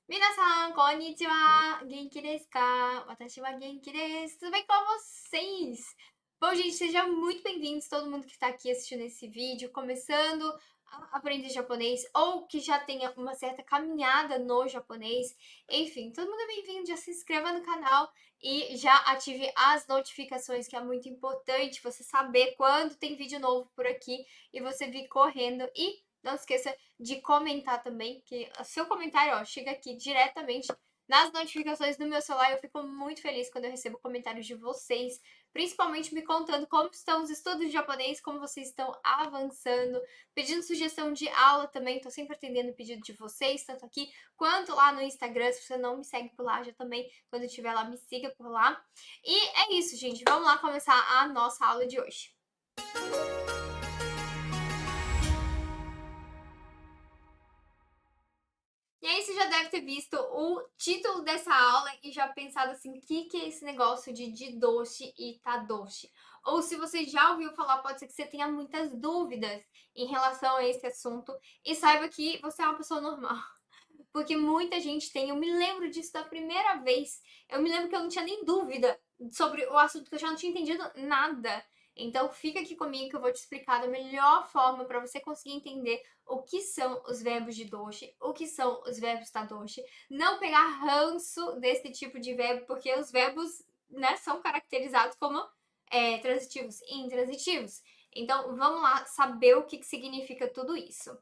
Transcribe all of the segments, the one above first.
Minasan, konnichiwa! Genki desu ka? Watashi wa genki desu. Tudo bem com vocês? Bom, gente, sejam muito bem-vindos, todo mundo que está aqui assistindo esse vídeo, começando a aprender japonês, ou que já tenha uma certa caminhada no japonês. Enfim, todo mundo é bem-vindo, já se inscreva no canal e já ative as notificações, que é muito importante você saber quando tem vídeo novo por aqui e você vir correndo. E não esqueça de comentar também, que o seu comentário, ó, chega aqui diretamente nas notificações do meu celular. Eu fico muito feliz quando eu recebo comentários de vocês, principalmente me contando como estão os estudos de japonês, como vocês estão avançando, pedindo sugestão de aula também. Tô sempre atendendo o pedido de vocês, tanto aqui quanto lá no Instagram. Se você não me segue por lá, já também, quando estiver lá, me siga por lá. E é isso, gente. Vamos lá começar a nossa aula de hoje. E aí você já deve ter visto o título dessa aula e já pensado assim, o que é esse negócio de jidoshi e tadoshi? Ou se você já ouviu falar, pode ser que você tenha muitas dúvidas em relação a esse assunto e saiba que você é uma pessoa normal. Porque muita gente tem, eu me lembro disso da primeira vez, eu me lembro que eu não tinha nem dúvida sobre o assunto, que eu já não tinha entendido nada. Então fica aqui comigo que eu vou te explicar da melhor forma para você conseguir entender o que são os verbos de doshi, o que são os verbos tadoshi, não pegar ranço desse tipo de verbo, porque os verbos, né, são caracterizados como transitivos e intransitivos. Então vamos lá saber o que significa tudo isso.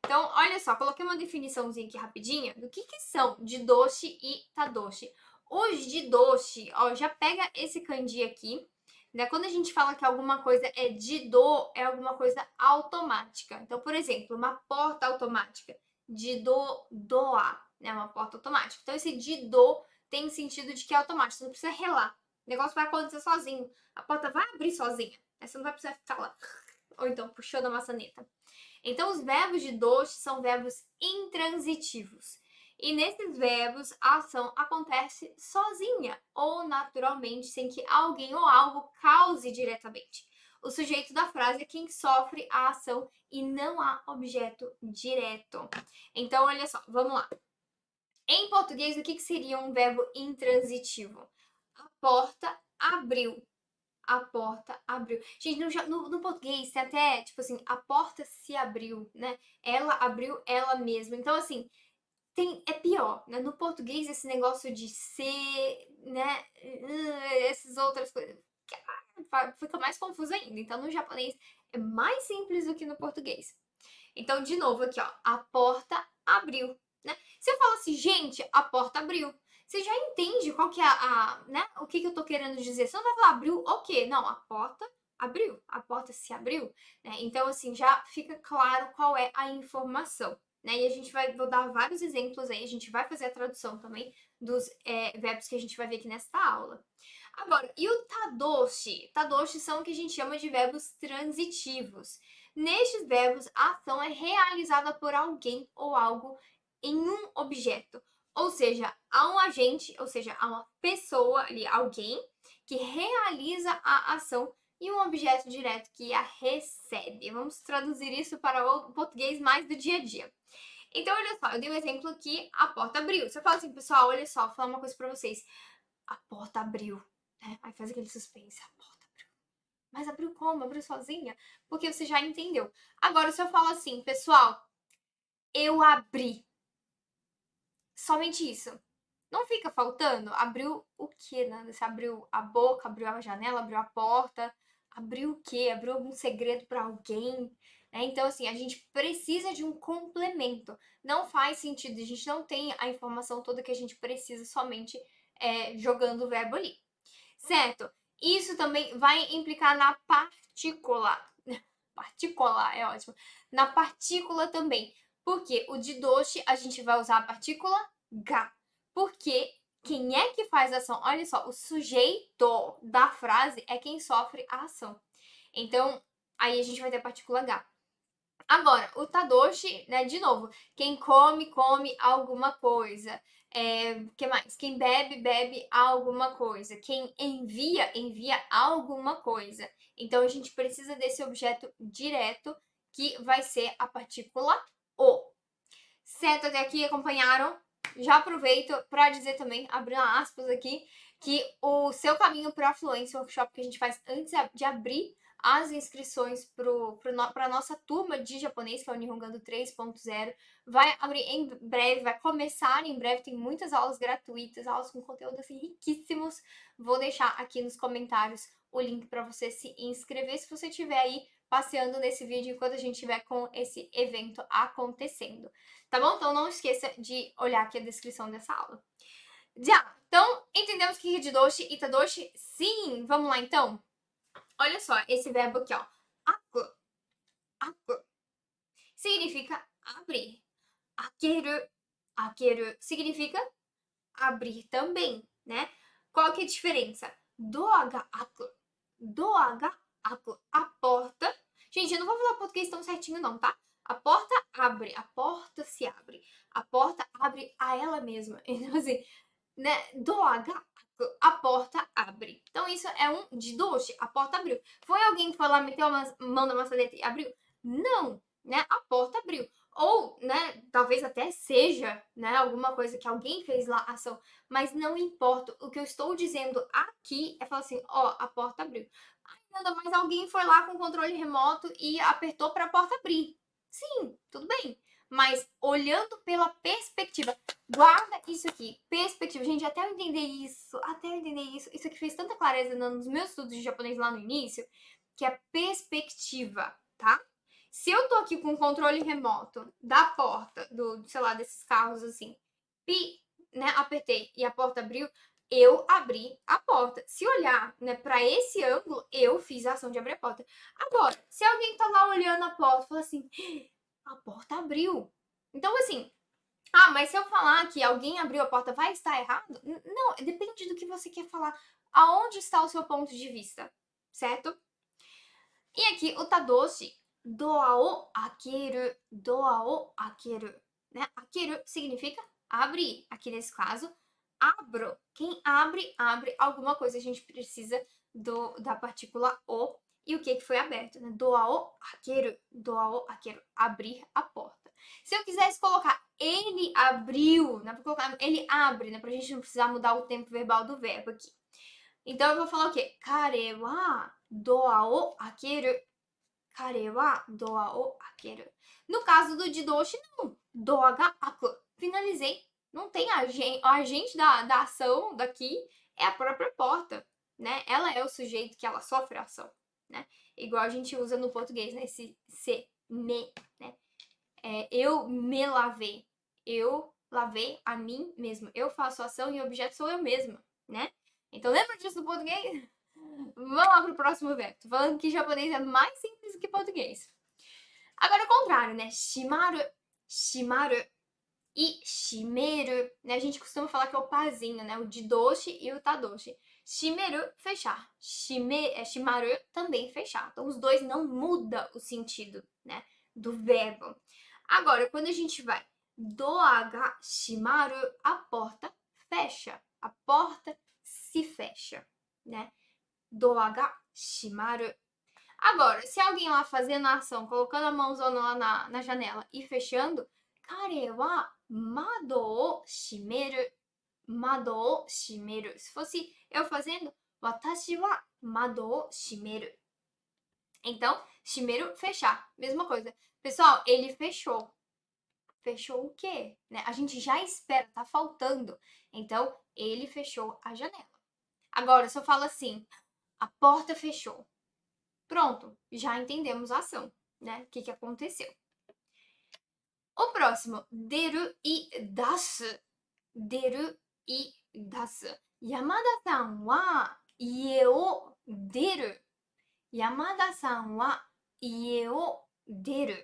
Então, olha só, coloquei uma definiçãozinha aqui rapidinha do que são jidoshi e tadoshi. Os jidoshi, ó, já pega esse kanji aqui, né? Quando a gente fala que alguma coisa é jido, é alguma coisa automática. Então, por exemplo, uma porta automática, jido doa, né? Uma porta automática. Então, esse jido tem o sentido de que é automático, você não precisa relar. O negócio vai acontecer sozinho. A porta vai abrir sozinha. Você não vai precisar ficar lá. Ou então puxando a maçaneta. Então, os verbos de doshi são verbos intransitivos. E nesses verbos, a ação acontece sozinha ou naturalmente, sem que alguém ou algo cause diretamente. O sujeito da frase é quem sofre a ação e não há objeto direto. Então, olha só, vamos lá. Em português, o que seria um verbo intransitivo? A porta abriu. A porta abriu. Gente, no português tem até, tipo assim, a porta se abriu, né? Ela abriu ela mesma. Então, assim, é pior, né? No português, esse negócio de ser, né? Essas outras coisas. Fica mais confuso ainda. Então, no japonês, é mais simples do que no português. Então, de novo, aqui, ó. A porta abriu, né? Se eu falo assim, gente, a porta abriu. Você já entende qual que é né? O que eu tô querendo dizer. Você não vai falar abriu o quê? Não, a porta abriu. A porta se abriu, né? Então, assim, já fica claro qual é a informação, né? E a gente vou dar vários exemplos aí. A gente vai fazer a tradução também dos verbos que a gente vai ver aqui nesta aula. Agora, e o tadoshi? Tadoshi são o que a gente chama de verbos transitivos. Nestes verbos, a ação é realizada por alguém ou algo em um objeto. Ou seja, há um agente, ou seja, há uma pessoa ali, alguém, que realiza a ação e um objeto direto que a recebe. Vamos traduzir isso para o português mais do dia a dia. Então, olha só, eu dei um exemplo aqui, a porta abriu. Se eu falo assim, pessoal, olha só, vou falar uma coisa para vocês. A porta abriu, né? Aí faz aquele suspense, a porta abriu. Mas abriu como? Abriu sozinha? Porque você já entendeu. Agora, se eu falo assim, pessoal, eu abri. Somente isso. Não fica faltando? Abriu o quê, né? Você abriu a boca, abriu a janela, abriu a porta. Abriu o quê? Abriu algum segredo para alguém? Então, assim, a gente precisa de um complemento. Não faz sentido, a gente não tem a informação toda que a gente precisa somente jogando o verbo ali. Certo? Isso também vai implicar na partícula. Partícula é ótimo. Na partícula também. Porque o de doce a gente vai usar a partícula ga. Porque quem é que faz a ação? Olha só, o sujeito da frase é quem sofre a ação. Então, aí a gente vai ter a partícula ga. Agora, o tadoshi, né, de novo, quem come, come alguma coisa. Que mais? Quem bebe, bebe alguma coisa. Quem envia, envia alguma coisa. Então, a gente precisa desse objeto direto, que vai ser a partícula o. Certo até aqui? Acompanharam? já aproveito para dizer também, abrindo aspas aqui, que o seu caminho para a Fluência, workshop que a gente faz antes de abrir as inscrições para a nossa turma de japonês, que é o Nihongando 3.0, vai abrir em breve, vai começar em breve, tem muitas aulas gratuitas, aulas com conteúdo assim, riquíssimos. Vou deixar aqui nos comentários o link para você se inscrever, se você estiver aí passeando nesse vídeo enquanto a gente estiver com esse evento acontecendo. Tá bom? Então não esqueça de olhar aqui a descrição dessa aula. Já! Então, entendemos que é de doshi e tadoshi? Sim! Vamos lá então? Olha só, esse verbo aqui, ó. Aku. Aku. Significa abrir. Akeru. Akeru significa abrir também, né? Qual que é a diferença? Doa ga aku. Doa ga aku. A porta. Gente, eu não vou falar português tão certinho não, tá? A porta abre, a porta se abre. A porta abre a ela mesma. Então, assim, né? Doa ga aku. A porta abre. Então, isso é um de doshi. A porta abriu. Foi alguém que foi lá, meteu a mão na maçaneta e abriu? Não, né? A porta abriu. Ou, né, talvez até seja, né, alguma coisa que alguém fez lá, ação, mas não importa. O que eu estou dizendo aqui é falar assim, ó, a porta abriu. Nada mais alguém foi lá com o controle remoto e apertou para a porta abrir. Sim, tudo bem. Mas olhando pela perspectiva, guarda isso aqui, perspectiva. Gente, até eu entender isso, isso aqui fez tanta clareza nos meus estudos de japonês lá no início, que é perspectiva, tá? Se eu tô aqui com o controle remoto da porta, sei lá, desses carros assim, né, apertei e a porta abriu, eu abri a porta. Se olhar, né, para esse ângulo, eu fiz a ação de abrir a porta. Agora, se alguém tá lá olhando a porta e fala assim, a porta abriu. Então, assim, mas se eu falar que alguém abriu a porta, vai estar errado? Não, depende do que você quer falar. Aonde está o seu ponto de vista, certo? E aqui, o tadoshi, doa o akeru, doa o akeru, né? Akeru significa abrir. Aqui nesse caso, abro. Quem abre, abre alguma coisa. A gente precisa da partícula o. E o que foi aberto, né? Doa o akeru, abrir a porta. Se eu quisesse colocar ele abriu, né? Vou colocar ele abre, né? Pra gente não precisar mudar o tempo verbal do verbo aqui. Então eu vou falar o quê? Kare wa doa o akeru. Kare wa doa o akeru. No caso do jidoshi, não. Doa ga aku. Finalizei. Não tem agente. O agente da ação daqui é a própria porta, né? Ela é o sujeito que ela sofre a ação, né? Igual a gente usa no português, né? Esse se, me, né? Eu me lavei. Eu lavei a mim mesmo. Eu faço a ação e o objeto sou eu mesma, né? Então lembra disso no português? Vamos lá pro próximo verbo. Tô falando que japonês é mais simples que português. Agora o contrário, né? Shimaru, shimaru e shimeru, né? A gente costuma falar que é o parzinho, né? O de doshi e o tadoshi. Shimeru, fechar. Shimaru, também fechar. Então os dois não mudam o sentido, né? Do verbo. Agora, quando a gente vai doa ga shimaru, a porta fecha. A porta se fecha, né? Doa ga shimaru. Agora, se alguém lá fazendo a ação, colocando a mãozona lá na janela e fechando, kare wa mado o shimeru. Mado o shimeru. Se fosse eu fazendo, watashi wa mado o shimeru. Então, shimeru, fechar. Mesma coisa. Pessoal, ele fechou. Fechou o quê? Né? A gente já espera, tá faltando. Então, ele fechou a janela. Agora, se eu falo assim, a porta fechou. Pronto, já entendemos a ação, né? O que aconteceu. O próximo, deru e dasu. Deru e dasu. Yamada-san wa ie o deru. Yamada-san wa ie o deru.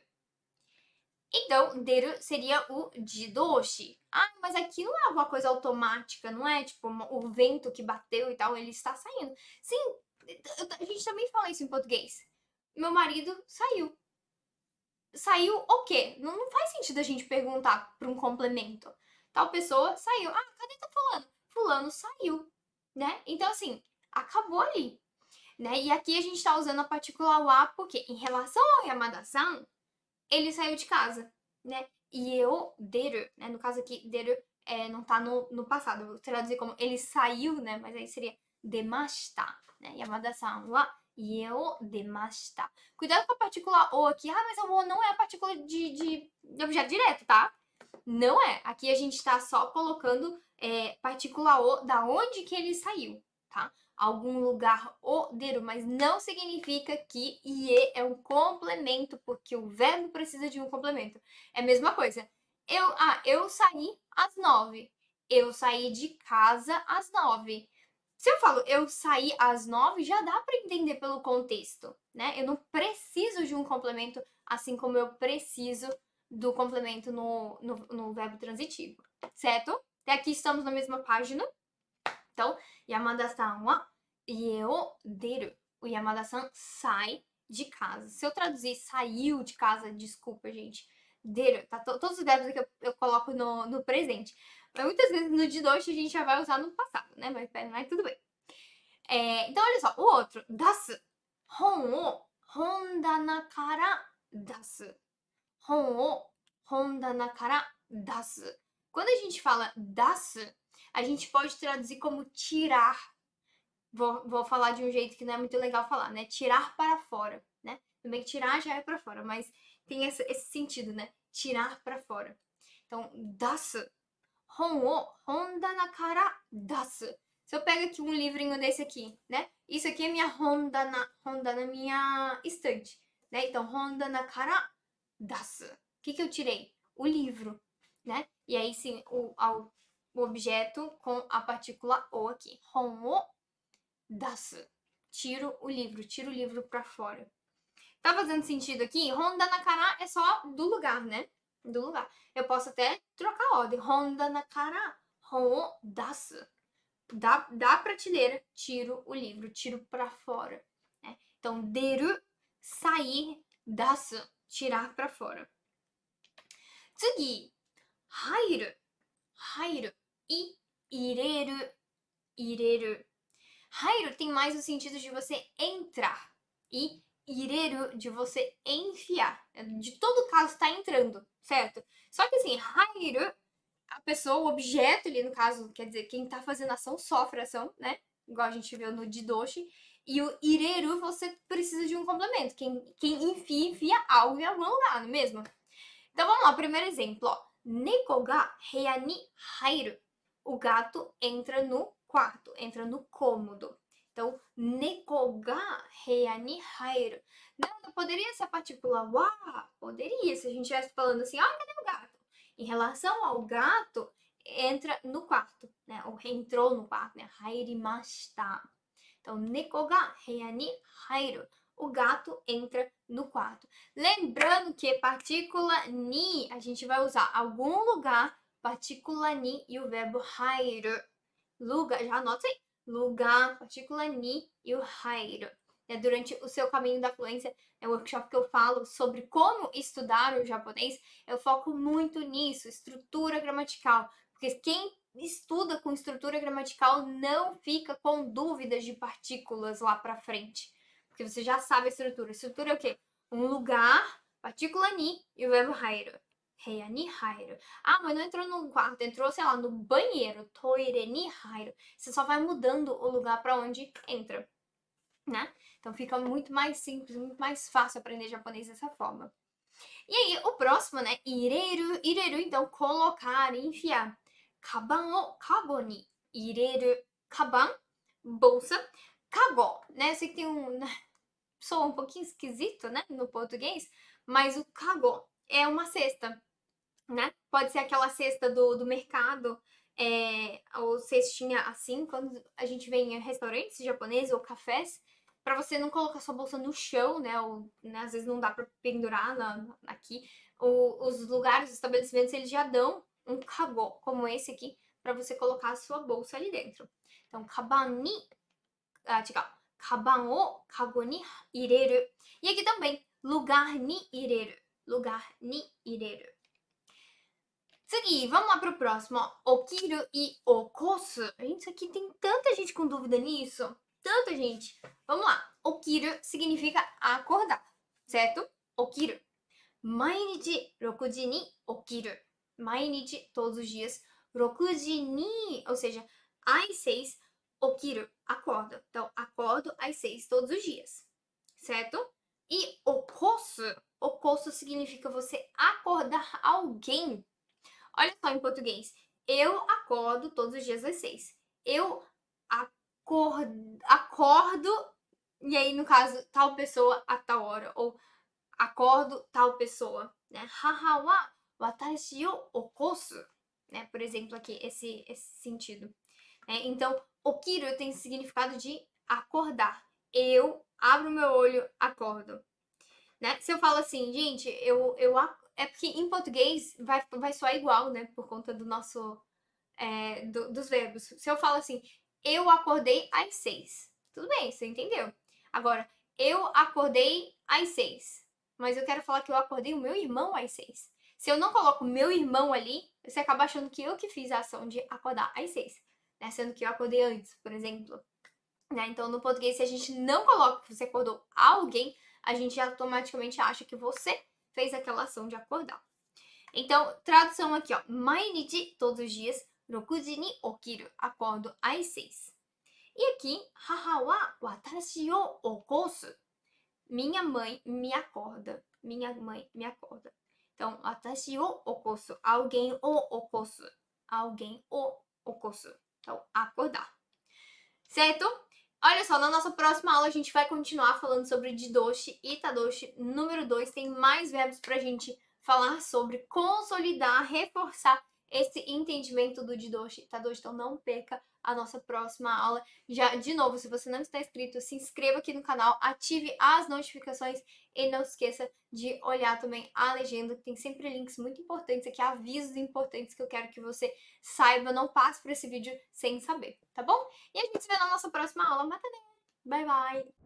Então, deru seria o jidoshi. Mas aqui não é alguma coisa automática, não é tipo o vento que bateu e tal, ele está saindo. Sim, a gente também fala isso em português. Meu marido saiu. Saiu o quê? Não faz sentido a gente perguntar para um complemento. Tal pessoa saiu. Cadê tá fulano? Fulano saiu, né? Então, assim, acabou ali, né? E aqui a gente tá usando a partícula wa porque em relação ao Yamada-san, ele saiu de casa, né? E eu, deru, né? No caso aqui, deru não tá no passado. Eu vou traduzir como ele saiu, né? Mas aí seria demashita, né? Yamada-san wa ie o demashita. Cuidado com a partícula o aqui. Ah, mas a o não é a partícula de objeto direto, tá? Não é. Aqui a gente tá só colocando partícula o da onde que ele saiu, tá? Algum lugar o deru, mas não significa que ie é um complemento, porque o verbo precisa de um complemento. É a mesma coisa. Eu saí às 9. Eu saí de casa às 9. Se eu falo eu saí às 9, já dá para entender pelo contexto, né? Eu não preciso de um complemento, assim como eu preciso do complemento no verbo transitivo, certo? Até aqui estamos na mesma página. Então, Yamada-san wa ie o deru. O Yamada-san sai de casa. Se eu traduzir saiu de casa, desculpa, gente. Deru, tá? Todos os verbos que eu coloco no presente. Mas muitas vezes no Didoshi a gente já vai usar no passado, né? Mas tudo bem. Então, olha só. O outro, dasu. Hon o hondana kara dasu. Hon o hondana kara dasu. Quando a gente fala dasu, a gente pode traduzir como tirar. Vou falar de um jeito que não é muito legal falar, né? Tirar para fora, né? Também que tirar já é para fora, mas tem esse sentido, né? Tirar para fora. Então, dasu. Hon o hondana kara dasu. Se eu pego aqui um livrinho desse aqui, né? Isso aqui é minha hondana minha estante, né? Então, hondana kara dasu. O que eu tirei? O livro, né? E aí sim, o objeto com a partícula o aqui. Hon o dasu. Tiro o livro para fora. Tá fazendo sentido aqui? Honda nakara é só do lugar, né? Do lugar. Eu posso até trocar a ordem. Honda nakara hon o dasu. Da prateleira, tiro o livro, tiro para fora. Né? Então, deru, sair, dasu, tirar para fora. Tsugi, hairu, hairu e ireru, ireru. Hairu tem mais o sentido de você entrar e ireru de você enfiar. De todo caso está entrando, certo? Só que assim, hairu, a pessoa, o objeto ali no caso, quer dizer, quem tá fazendo ação sofre ação, né? Igual a gente viu no Didoshi. E o ireru você precisa de um complemento. Quem enfia algo em algum lugar, não é mesmo? Então vamos lá, primeiro exemplo, ó. Neko ga heya ni hairu. O gato entra no quarto, entra no cômodo. Então, neko ga heya ni hairu. Não poderia ser a partícula wa? Poderia, se a gente estivesse falando assim, cadê o gato? Em relação ao gato, entra no quarto, né? Ou entrou no quarto, né? Hairimashita. Então, neko ga heya ni hairu. O gato entra no quarto. Lembrando que partícula ni, a gente vai usar algum lugar, partícula ni e o verbo hairu. Lugar, já anota aí. Lugar, partícula ni e o hairu. Durante o seu caminho da fluência, é o workshop que eu falo sobre como estudar o japonês, eu foco muito nisso, estrutura gramatical. Porque quem estuda com estrutura gramatical não fica com dúvidas de partículas lá pra frente. Porque você já sabe a estrutura. A estrutura é o quê? Um lugar, partícula ni e o verbo hairu. Heia ni hairu. Mas não entrou no quarto, entrou, sei lá, no banheiro. Toire ni hairu. Você só vai mudando o lugar para onde entra, né? Então fica muito mais simples, muito mais fácil aprender japonês dessa forma. E aí, o próximo, né? Ireru. Ireru, então, colocar, enfiar. Kaban o kago ni ireru. Kaban, bolsa. Kago, né? Eu sei que tem soa um pouquinho esquisito, né? No português. Mas o kago é uma cesta, né? Pode ser aquela cesta do mercado, ou cestinha assim, quando a gente vem em restaurantes japoneses ou cafés, para você não colocar sua bolsa no chão, né? Ou né, às vezes não dá para pendurar aqui. Os lugares, os estabelecimentos, eles já dão um kago, como esse aqui, para você colocar a sua bolsa ali dentro. Então, kaban ni, kaban o kago ni ireru. E aqui também, lugar ni ireru. Lugar ni ireru. Tsugi, vamos lá pro próximo, ó. Okiru e okosu. Gente, isso aqui tem tanta gente com dúvida nisso. Tanta gente. Vamos lá. Okiru significa acordar, certo? Okiru. Mainichi 6 ji ni okiru. Mainichi, todos os dias. 6 ni, ou seja, às 6, okiru, acordo. Então, acordo às 6 todos os dias, certo? E okosu significa você acordar alguém. Olha só em português. Eu acordo todos os dias às 6. Eu acordo, e aí, no caso, tal pessoa a tal hora. Ou acordo tal pessoa, né? Haha wa watashi o okosu, né? Por exemplo, aqui, esse sentido. Então, okiru tem significado de acordar. Eu abro meu olho, acordo. Né? Se eu falo assim, gente, é porque em português vai soar igual, né? Por conta do nosso. Dos verbos. Se eu falo assim, eu acordei às 6. Tudo bem, você entendeu. Agora, eu acordei às 6. Mas eu quero falar que eu acordei o meu irmão às 6. Se eu não coloco meu irmão ali, você acaba achando que eu que fiz a ação de acordar às 6. Né? Sendo que eu acordei antes, por exemplo. Né? Então, no português, se a gente não coloca que você acordou alguém, a gente automaticamente acha que você fez aquela ação de acordar. Então, tradução aqui, ó. Mainichi, todos os dias, 6 ni okiru, acordo às 6. E aqui, haha wa watashi o okosu. Minha mãe me acorda. Minha mãe me acorda. Então, watashi o okosu. Alguém o okosu. Alguém o okosu. Então, acordar. Certo? Olha só, na nossa próxima aula a gente vai continuar falando sobre Jidoshi e Tadoshi número 2. Tem mais verbos pra gente falar sobre, consolidar, reforçar esse entendimento do Jidoshi e Tadoshi. Então não perca a nossa próxima aula. Já, de novo, se você não está inscrito, se inscreva aqui no canal, ative as notificações e não esqueça de olhar também a legenda, que tem sempre links muito importantes aqui, avisos importantes que eu quero que você saiba, não passe por esse vídeo sem saber, tá bom? E a gente se vê na nossa próxima aula. Bye, bye!